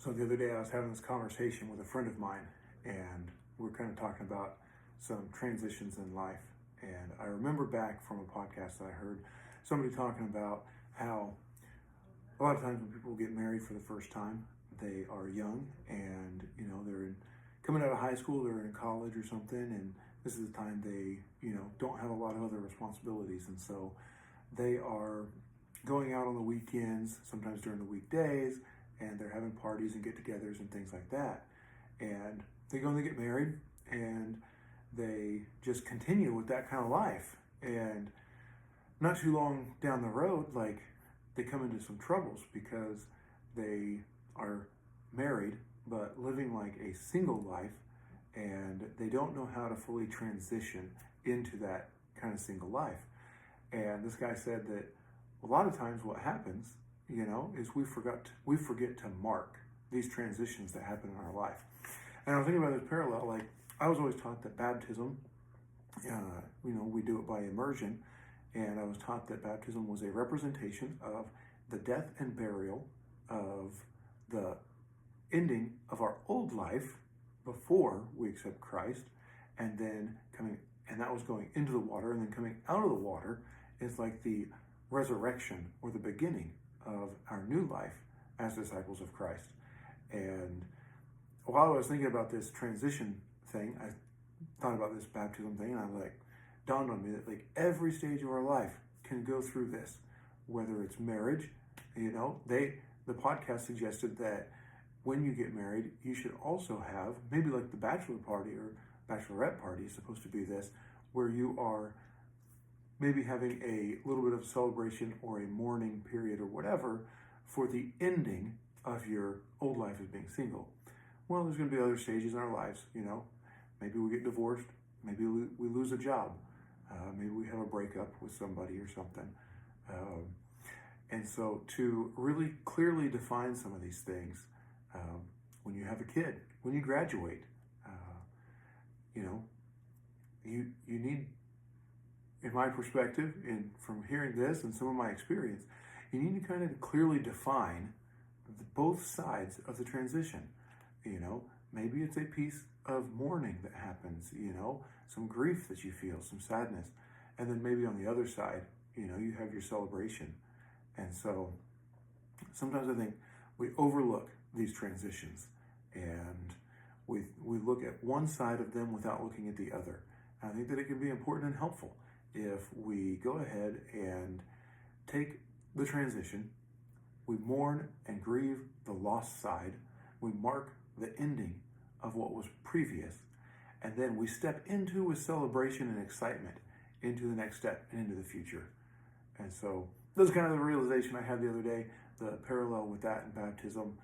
So the other day I was having this conversation with a friend of mine, and we're kind of talking about some transitions in life. And I remember back from a podcast that I heard somebody talking about how a lot of times when people get married for the first time, they are young and they're coming out of high school, they're in college or something, and this is the time they don't have a lot of other responsibilities, and so they are going out on the weekends, sometimes during the weekdays, and they're having parties and get-togethers and things like that. And they go and they get married, and they just continue with that kind of life. And not too long down the road, like, they come into some troubles because they are married but living like a single life, and they don't know how to fully transition into that kind of single life. And this guy said that a lot of times what happens, is we forget to mark these transitions that happen in our life. And I was thinking about this parallel. Like, I was always taught that baptism, we do it by immersion, and I was taught that baptism was a representation of the death and burial of the ending of our old life before we accept Christ, and that was going into the water, and then coming out of the water is like the resurrection or the beginning of our new life as disciples of Christ. And while I was thinking about this transition thing, I thought about this baptism thing, and I dawned on me that every stage of our life can go through this, whether it's marriage. The podcast suggested that when you get married, you should also have maybe like the bachelor party or bachelorette party is supposed to be this, where you are maybe having a little bit of celebration or a mourning period or whatever for the ending of your old life as being single. Well, there's going to be other stages in our lives, Maybe we get divorced, maybe we lose a job, maybe we have a breakup with somebody or something. And so to really clearly define some of these things, when you have a kid, when you graduate, you need, in my perspective, and from hearing this and some of my experience, you need to kind of clearly define both sides of the transition. Maybe it's a piece of mourning that happens, some grief that you feel, some sadness. And then maybe on the other side, you have your celebration. And so sometimes I think we overlook these transitions, and we look at one side of them without looking at the other. And I think that it can be important and helpful if we go ahead and take the transition, we mourn and grieve the lost side, we mark the ending of what was previous, and then we step into with celebration and excitement into the next step and into the future. And so that was kind of the realization I had the other day, the parallel with that in baptism,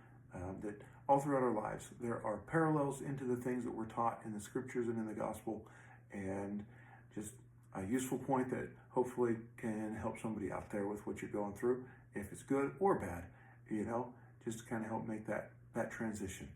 that all throughout our lives, there are parallels into the things that we're taught in the scriptures and in the gospel, and just a useful point that hopefully can help somebody out there with what you're going through, if it's good or bad, just to kind of help make that transition.